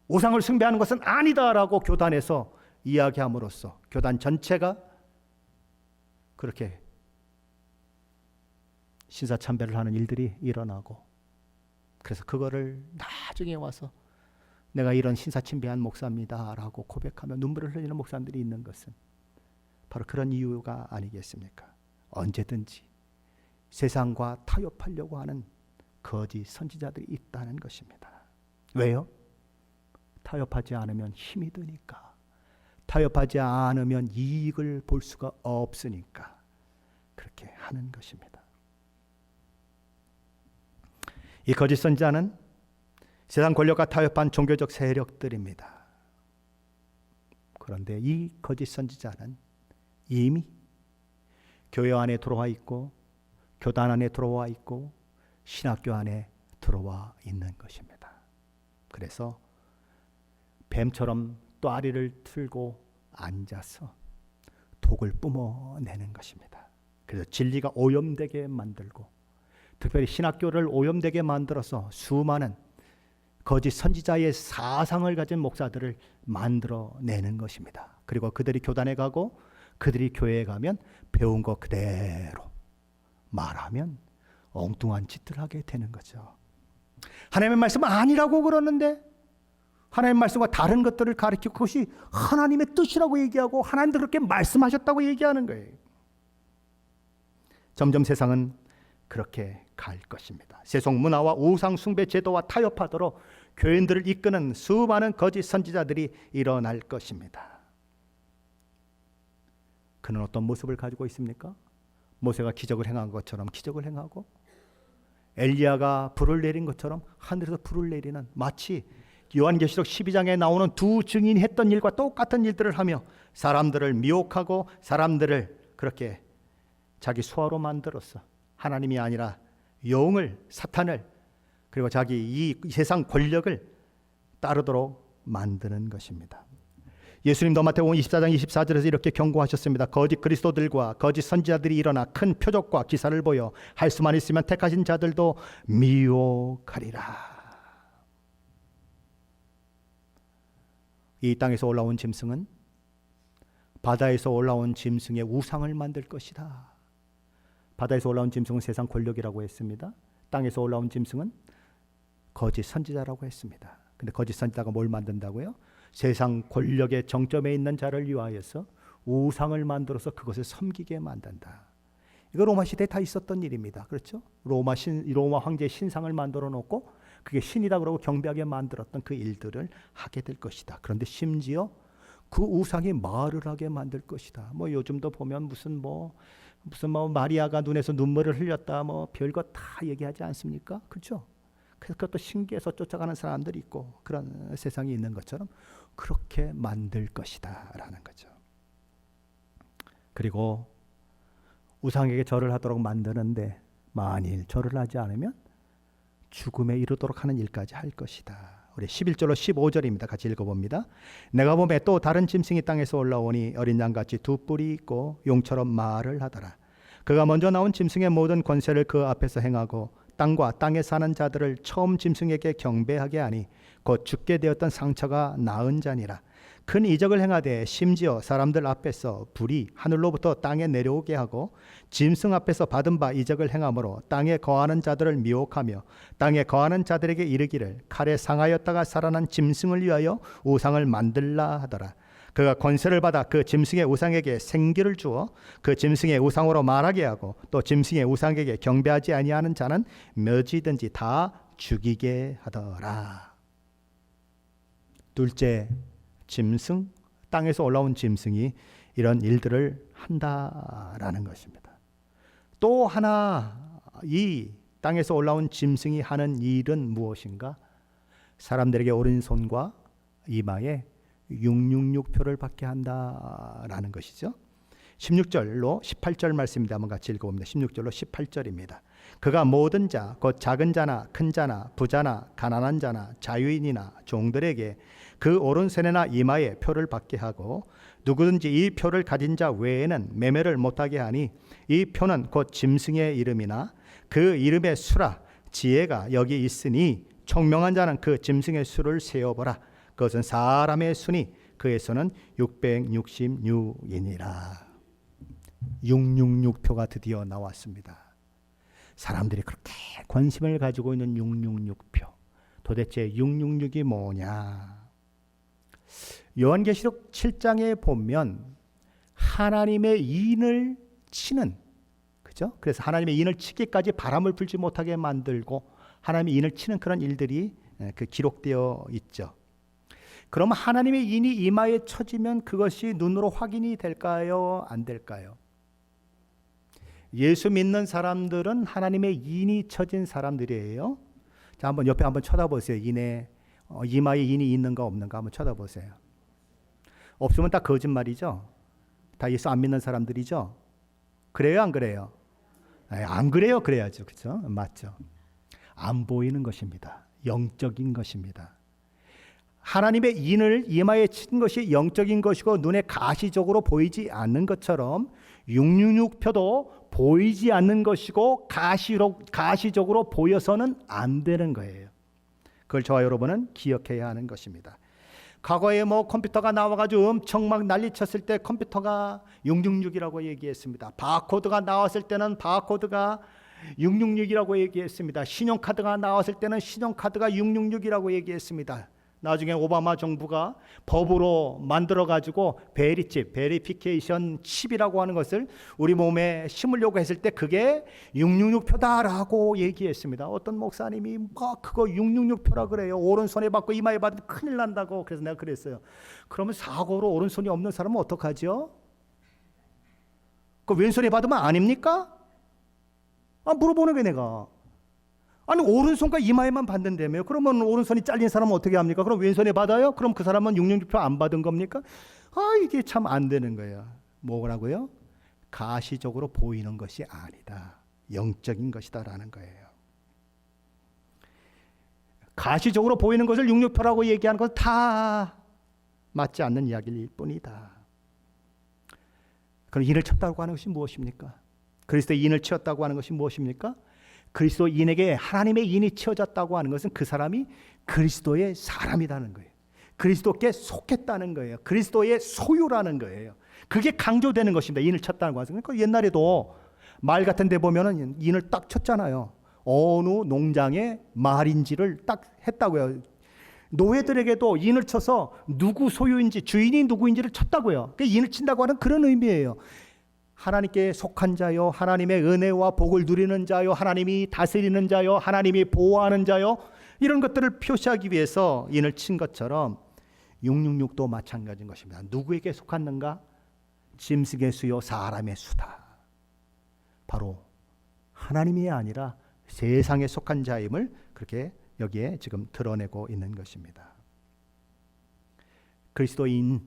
우상을 숭배하는 것은 아니다라고 교단에서 이야기함으로써 교단 전체가 그렇게 신사참배를 하는 일들이 일어나고, 그래서 그거를 나중에 와서 내가 이런 신사참배한 목사입니다 라고 고백하며 눈물을 흘리는 목사님들이 있는 것은 바로 그런 이유가 아니겠습니까? 언제든지 세상과 타협하려고 하는 거짓 선지자들이 있다는 것입니다. 왜요? 타협하지 않으면 힘이 드니까. 타협하지 않으면 이익을 볼 수가 없으니까 그렇게 하는 것입니다. 이 거짓 선지자는 세상 권력과 타협한 종교적 세력들입니다. 그런데 이 거짓 선지자는 이미 교회 안에 들어와 있고 교단 안에 들어와 있고 신학교 안에 들어와 있는 것입니다. 그래서 뱀처럼 또아리를 틀고 앉아서 독을 뿜어내는 것입니다. 그래서 진리가 오염되게 만들고 특별히 신학교를 오염되게 만들어서 수많은 거짓 선지자의 사상을 가진 목사들을 만들어내는 것입니다. 그리고 그들이 교단에 가고 그들이 교회에 가면 배운 거 그대로 말하면 엉뚱한 짓을 하게 되는 거죠. 하나님의 말씀은 아니라고 그러는데 하나님의 말씀과 다른 것들을 가르치고 그것이 하나님의 뜻이라고 얘기하고 하나님도 그렇게 말씀하셨다고 얘기하는 거예요. 점점 세상은 그렇게 갈 것입니다. 세속 문화와 우상 숭배 제도와 타협하도록 교인들을 이끄는 수많은 거짓 선지자들이 일어날 것입니다. 그는 어떤 모습을 가지고 있습니까? 모세가 기적을 행한 것처럼 기적을 행하고 엘리야가 불을 내린 것처럼 하늘에서 불을 내리는 마치 요한계시록 12장에 나오는 두 증인이 했던 일과 똑같은 일들을 하며 사람들을 미혹하고 사람들을 그렇게 자기 수하로 만들었어. 하나님이 아니라 영을, 사탄을 그리고 자기 이 세상 권력을 따르도록 만드는 것입니다. 예수님도 마태복음 24장 24절에서 이렇게 경고하셨습니다. 거짓 그리스도들과 거짓 선지자들이 일어나 큰 표적과 기사를 보여 할 수만 있으면 택하신 자들도 미혹하리라. 이 땅에서 올라온 짐승은 바다에서 올라온 짐승의 우상을 만들 것이다. 바다에서 올라온 짐승은 세상 권력이라고 했습니다. 땅에서 올라온 짐승은 거짓 선지자라고 했습니다. 근데 거짓 선지자가 뭘 만든다고요? 세상 권력의 정점에 있는 자를 위하여서 우상을 만들어서 그것을 섬기게 만든다. 이거 로마 시대에 다 있었던 일입니다. 그렇죠? 로마 황제의 신상을 만들어 놓고 그게 신이다 그러고 경배하게 만들었던 그 일들을 하게 될 것이다. 그런데 심지어 그 우상이 말을 하게 만들 것이다. 뭐 요즘도 보면 무슨 마리아가 눈에서 눈물을 흘렸다 뭐 별거 다 얘기하지 않습니까? 그렇죠? 그래서 그것도 신기해서 쫓아가는 사람들이 있고 그런 세상이 있는 것처럼 그렇게 만들 것이다 라는 거죠. 그리고 우상에게 절을 하도록 만드는데 만일 절을 하지 않으면 죽음에 이르도록 하는 일까지 할 것이다. 우리 11절로 15절입니다. 같이 읽어봅니다. 내가 보매 또 다른 짐승이 땅에서 올라오니 어린 양같이 두 뿔이 있고 용처럼 말을 하더라. 그가 먼저 나온 짐승의 모든 권세를 그 앞에서 행하고 땅과 땅에 사는 자들을 처음 짐승에게 경배하게 하니 곧 죽게 되었던 상처가 나은 자니라. 큰 이적을 행하되 심지어 사람들 앞에서 불이 하늘로부터 땅에 내려오게 하고 짐승 앞에서 받은 바 이적을 행함으로 땅에 거하는 자들을 미혹하며 땅에 거하는 자들에게 이르기를 칼에 상하였다가 살아난 짐승을 위하여 우상을 만들라 하더라. 그가 권세를 받아 그 짐승의 우상에게 생기를 주어 그 짐승의 우상으로 말하게 하고 또 짐승의 우상에게 경배하지 아니하는 자는 몇이든지 다 죽이게 하더라. 둘째, 짐승, 땅에서 올라온 짐승이 이런 일들을 한다라는 것입니다. 또 하나 이 땅에서 올라온 짐승이 하는 일은 무엇인가? 사람들에게 오른손과 이마에 666표를 받게 한다라는 것이죠. 16절로 18절 말씀입니다. 한번 같이 읽어봅니다. 16절로 18절입니다. 그가 모든 자, 곧 작은 자나 큰 자나 부자나 가난한 자나 자유인이나 종들에게 그 오른손이나 이마에 표를 받게 하고 누구든지 이 표를 가진 자 외에는 매매를 못하게 하니 이 표는 곧 짐승의 이름이나 그 이름의 수라 지혜가 여기 있으니 총명한 자는 그 짐승의 수를 세어보라. 그것은 사람의 수니 그의 수는 666이니라. 666표가 드디어 나왔습니다. 사람들이 그렇게 관심을 가지고 있는 666표. 도대체 666이 뭐냐? 요한계시록 7장에 보면 하나님의 인을 치는 그죠? 그래서 하나님의 인을 치기까지 바람을 불지 못하게 만들고 하나님의 인을 치는 그런 일들이 기록되어 있죠. 그럼 하나님의 인이 이마에 쳐지면 그것이 눈으로 확인이 될까요? 안 될까요? 예수 믿는 사람들은 하나님의 인이 쳐진 사람들이에요. 자, 한번 옆에 한번 쳐다보세요. 이마에 인이 있는가 없는가 한번 쳐다보세요. 없으면 다 거짓말이죠. 다 예수 안 믿는 사람들이죠. 그래요, 안 그래요? 안 그래요, 그래야죠. 그렇죠? 맞죠. 안 보이는 것입니다. 영적인 것입니다. 하나님의 인을 이마에 친 것이 영적인 것이고 눈에 가시적으로 보이지 않는 것처럼 666표도 보이지 않는 것이고 가시적으로 보여서는 안 되는 거예요. 그걸 저와 여러분은 기억해야 하는 것입니다. 과거에 컴퓨터가 나와가지고 엄청 막 난리쳤을 때 컴퓨터가 666이라고 얘기했습니다. 바코드가 나왔을 때는 바코드가 666이라고 얘기했습니다. 신용카드가 나왔을 때는 신용카드가 666이라고 얘기했습니다. 나중에 오바마 정부가 법으로 만들어가지고 베리피케이션 칩이라고 하는 것을 우리 몸에 심으려고 했을 때 그게 666표다라고 얘기했습니다. 어떤 목사님이 그거 666표라 그래요. 오른손에 받고 이마에 받으면 큰일 난다고. 그래서 내가 그랬어요. 그러면 사고로 오른손이 없는 사람은 어떡하죠? 그 왼손에 받으면 아닙니까? 물어보는 게 내가. 아니 오른손과 이마에만 받는다며요. 그러면 오른손이 잘린 사람은 어떻게 합니까? 그럼 왼손에 받아요? 그럼 그 사람은 666표 안 받은 겁니까? 이게 참 안 되는 거예요. 뭐라고요? 가시적으로 보이는 것이 아니다. 영적인 것이다라는 거예요. 가시적으로 보이는 것을 666표라고 얘기하는 건 다 맞지 않는 이야기일 뿐이다. 그럼 인을 쳤다고 하는 것이 무엇입니까? 그리스도의 인을 치었다고 하는 것이 무엇입니까? 그리스도인에게 하나님의 인이 치어졌다고 하는 것은 그 사람이 그리스도의 사람이라는 거예요. 그리스도께 속했다는 거예요. 그리스도의 소유라는 거예요. 그게 강조되는 것입니다. 인을 쳤다는 것은. 그러니까 옛날에도 말 같은 데 보면은 인을 딱 쳤잖아요. 어느 농장의 말인지를 딱 했다고요. 노예들에게도 인을 쳐서 누구 소유인지 주인이 누구인지를 쳤다고요. 그러니까 인을 친다고 하는 그런 의미예요. 하나님께 속한 자요, 하나님의 은혜와 복을 누리는 자요, 하나님이 다스리는 자요, 하나님이 보호하는 자요, 이런 것들을 표시하기 위해서 인을 친 것처럼 666도 마찬가지인 것입니다. 누구에게 속았는가? 짐승의 수요 사람의 수다. 바로 하나님이 아니라 세상에 속한 자임을 그렇게 여기에 지금 드러내고 있는 것입니다. 그리스도인,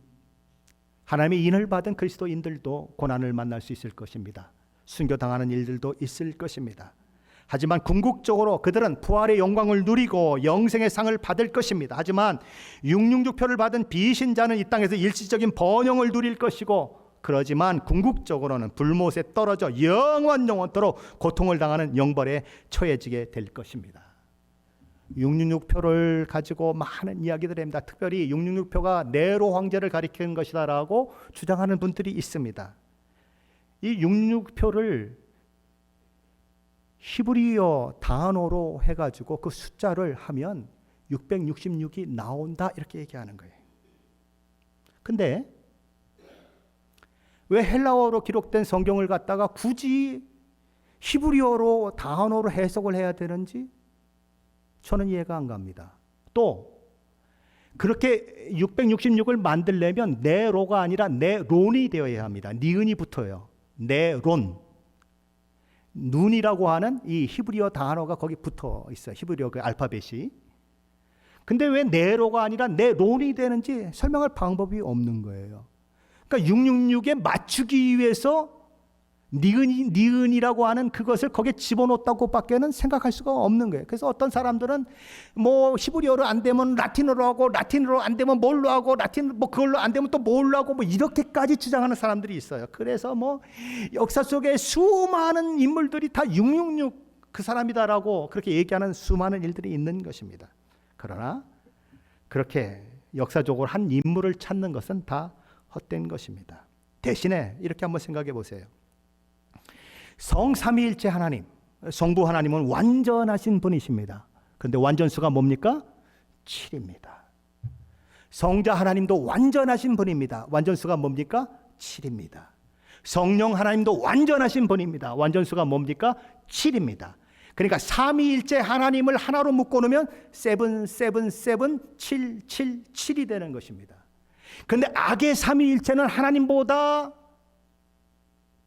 하나님의 인을 받은 그리스도인들도 고난을 만날 수 있을 것입니다. 순교당하는 일들도 있을 것입니다. 하지만 궁극적으로 그들은 부활의 영광을 누리고 영생의 상을 받을 것입니다. 하지만 666표를 받은 비신자는 이 땅에서 일시적인 번영을 누릴 것이고, 그러지만 궁극적으로는 불못에 떨어져 영원토록 고통을 당하는 영벌에 처해지게 될 것입니다. 666표를 가지고 많은 이야기들을 합니다. 특별히 666표가 네로 황제를 가리키는 것이다라고 주장하는 분들이 있습니다. 이 666표를 히브리어 단어로 해가지고 그 숫자를 하면 666이 나온다 이렇게 얘기하는 거예요. 근데 왜 헬라어로 기록된 성경을 갖다가 굳이 히브리어로 단어로 해석을 해야 되는지 저는 이해가 안 갑니다. 또 그렇게 666을 만들려면 네로가 아니라 네론이 되어야 합니다. 니은이 붙어요. 네론. 눈이라고 하는 이 히브리어 단어가 거기 붙어 있어요. 히브리어 그 알파벳이. 근데 왜 네로가 아니라 네론이 되는지 설명할 방법이 없는 거예요. 그러니까 666에 맞추기 위해서 니은이라고 하는 그것을 거기에 집어넣었다고 밖에는 생각할 수가 없는 거예요. 그래서 어떤 사람들은 히브리어로 안 되면 라틴어로 하고, 라틴어로 안 되면 뭘로 하고, 라틴 그걸로 안 되면 또 뭘로 하고, 이렇게까지 주장하는 사람들이 있어요. 그래서 역사 속에 수많은 인물들이 다 666 그 사람이다라고 그렇게 얘기하는 수많은 일들이 있는 것입니다. 그러나 그렇게 역사적으로 한 인물을 찾는 것은 다 헛된 것입니다. 대신에 이렇게 한번 생각해 보세요. 성삼위일체 하나님, 성부 하나님은 완전하신 분이십니다. 그런데 완전수가 뭡니까? 7입니다. 성자 하나님도 완전하신 분입니다. 완전수가 뭡니까? 7입니다. 성령 하나님도 완전하신 분입니다. 완전수가 뭡니까? 7입니다. 그러니까 삼위일체 하나님을 하나로 묶어놓으면 7, 7, 7, 7, 7, 7이 되는 것입니다. 그런데 악의 삼위일체는 하나님보다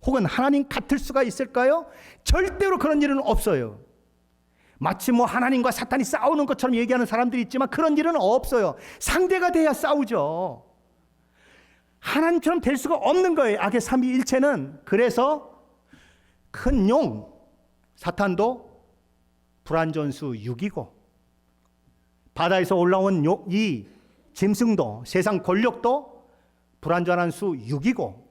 혹은 하나님 같을 수가 있을까요? 절대로 그런 일은 없어요. 마치 뭐 하나님과 사탄이 싸우는 것처럼 얘기하는 사람들이 있지만 그런 일은 없어요. 상대가 돼야 싸우죠. 하나님처럼 될 수가 없는 거예요, 악의 삼위일체는. 그래서 큰 용 사탄도 불완전수 6이고, 바다에서 올라온 이 짐승도, 세상 권력도 불완전한 수 6이고,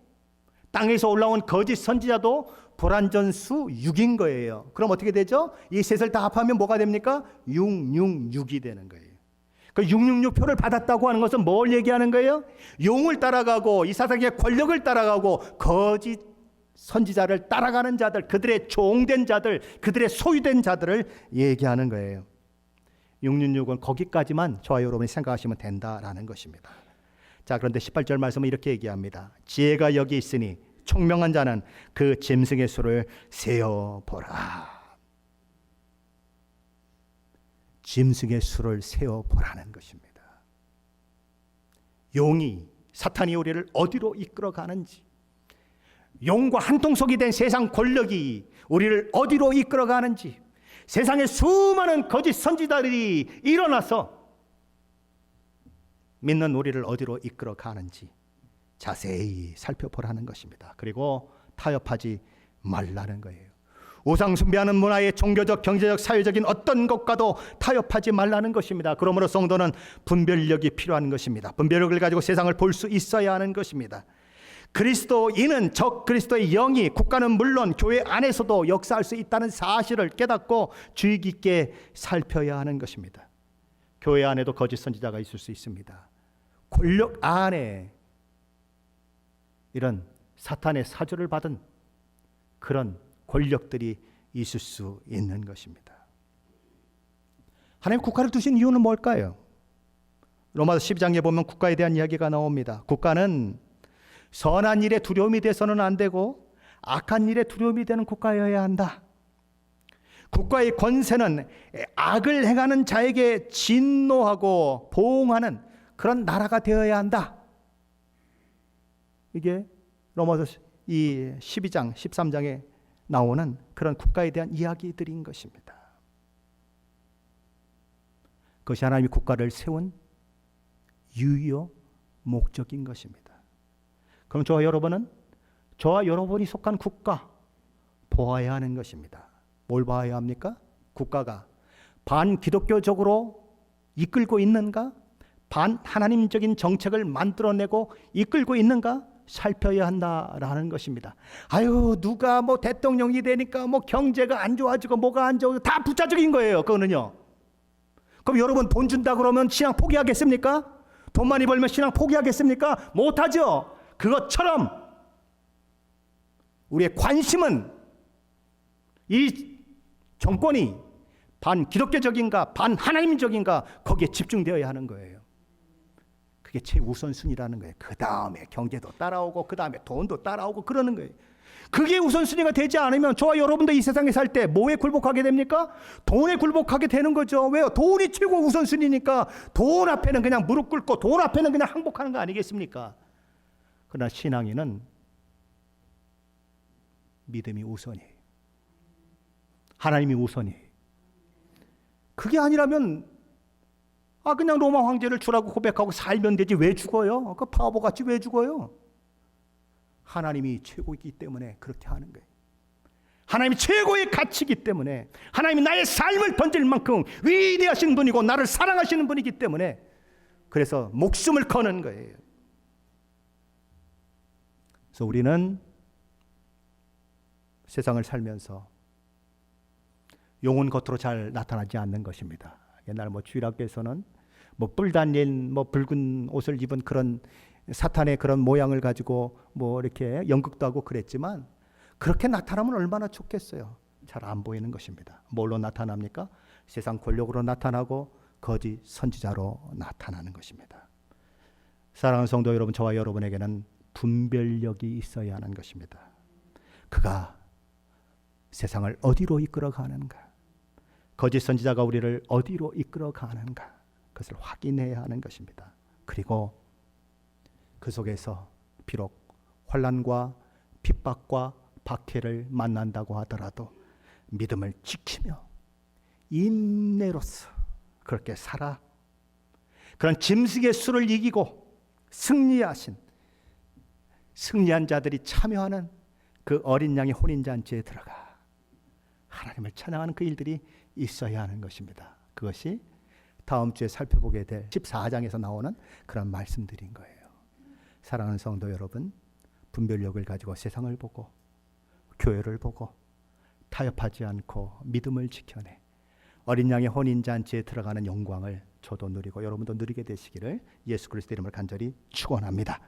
땅에서 올라온 거짓 선지자도 불완전수 6인 거예요. 그럼 어떻게 되죠? 이 셋을 다 합하면 뭐가 됩니까? 666이 되는 거예요. 그 666표를 받았다고 하는 것은 뭘 얘기하는 거예요? 용을 따라가고 이 세상의 권력을 따라가고 거짓 선지자를 따라가는 자들, 그들의 종된 자들, 그들의 소유된 자들을 얘기하는 거예요. 666은 거기까지만 저와 여러분이 생각하시면 된다라는 것입니다. 자, 그런데 18절 말씀은 이렇게 얘기합니다. 지혜가 여기 있으니 총명한 자는 그 짐승의 수를 세어보라. 짐승의 수를 세어보라는 것입니다. 용이, 사탄이 우리를 어디로 이끌어가는지, 용과 한통속이 된 세상 권력이 우리를 어디로 이끌어가는지, 세상에 수많은 거짓 선지자들이 일어나서 믿는 우리를 어디로 이끌어가는지 자세히 살펴보라는 것입니다. 그리고 타협하지 말라는 거예요. 우상 숭배하는 문화의 종교적, 경제적, 사회적인 어떤 것과도 타협하지 말라는 것입니다. 그러므로 성도는 분별력이 필요한 것입니다. 분별력을 가지고 세상을 볼 수 있어야 하는 것입니다. 그리스도인은 적 그리스도의 영이 국가는 물론 교회 안에서도 역사할 수 있다는 사실을 깨닫고 주의 깊게 살펴야 하는 것입니다. 교회 안에도 거짓 선지자가 있을 수 있습니다. 권력 안에 이런 사탄의 사주를 받은 그런 권력들이 있을 수 있는 것입니다. 하나님 국가를 두신 이유는 뭘까요? 로마서 12장에 보면 국가에 대한 이야기가 나옵니다. 국가는 선한 일에 두려움이 돼서는 안 되고 악한 일에 두려움이 되는 국가여야 한다. 국가의 권세는 악을 행하는 자에게 진노하고 보응하는 그런 나라가 되어야 한다. 이게 로마서 이 12장, 13장에 나오는 그런 국가에 대한 이야기들인 것입니다. 그것이 하나님이 국가를 세운 유효 목적인 것입니다. 그럼 저와 여러분이 속한 국가 보아야 하는 것입니다. 뭘 봐야 합니까? 국가가 반기독교적으로 이끌고 있는가? 반하나님적인 정책을 만들어내고 이끌고 있는가? 살펴야 한다라는 것입니다. 아유, 누가 뭐 대통령이 되니까 뭐 경제가 안 좋아지고 뭐가 안 좋아지고 다 부차적인 거예요. 그거는요. 그럼 여러분 돈 준다 그러면 신앙 포기하겠습니까? 돈 많이 벌면 신앙 포기하겠습니까? 못하죠. 그것처럼 우리의 관심은 이 정권이 반기독교적인가 반하나님적인가 거기에 집중되어야 하는 거예요. 그게 최우선순위라는 거예요. 그 다음에 경제도 따라오고 그 다음에 돈도 따라오고 그러는 거예요. 그게 우선순위가 되지 않으면 저와 여러분도 이 세상에 살 때 뭐에 굴복하게 됩니까? 돈에 굴복하게 되는 거죠. 왜요? 돈이 최고 우선순위니까 돈 앞에는 그냥 무릎 꿇고 돈 앞에는 그냥 항복하는 거 아니겠습니까? 그러나 신앙인은 믿음이 우선이에요. 하나님이 우선이에요. 그게 아니라면 그냥 로마 황제를 주라고 고백하고 살면 되지 왜 죽어요? 그 바보같이 왜 죽어요? 하나님이 최고이기 때문에 그렇게 하는 거예요. 하나님이 최고의 가치이기 때문에, 하나님이 나의 삶을 던질 만큼 위대하신 분이고 나를 사랑하시는 분이기 때문에 그래서 목숨을 거는 거예요. 그래서 우리는 세상을 살면서 용은 겉으로 잘 나타나지 않는 것입니다. 옛날 주일학교에서는 뿔 달린 붉은 옷을 입은 그런 사탄의 그런 모양을 가지고 이렇게 연극도 하고 그랬지만 그렇게 나타나면 얼마나 좋겠어요. 잘 안 보이는 것입니다. 뭘로 나타납니까? 세상 권력으로 나타나고 거짓 선지자로 나타나는 것입니다. 사랑하는 성도 여러분, 저와 여러분에게는 분별력이 있어야 하는 것입니다. 그가 세상을 어디로 이끌어 가는가? 거짓 선지자가 우리를 어디로 이끌어 가는가? 그것을 확인해야 하는 것입니다. 그리고 그 속에서 비록 환난과 핍박과 박해를 만난다고 하더라도 믿음을 지키며 인내로서 그렇게 살아 그런 짐승의 수를 이기고 승리한 자들이 참여하는 그 어린 양의 혼인잔치에 들어가 하나님을 찬양하는 그 일들이 있어야 하는 것입니다. 그것이 다음 주에 살펴보게 될 14장에서 나오는 그런 말씀들인 거예요. 사랑하는 성도 여러분, 분별력을 가지고 세상을 보고 교회를 보고 타협하지 않고 믿음을 지켜내 어린 양의 혼인잔치에 들어가는 영광을 저도 누리고 여러분도 누리게 되시기를 예수 그리스도 이름으로 간절히 축원합니다.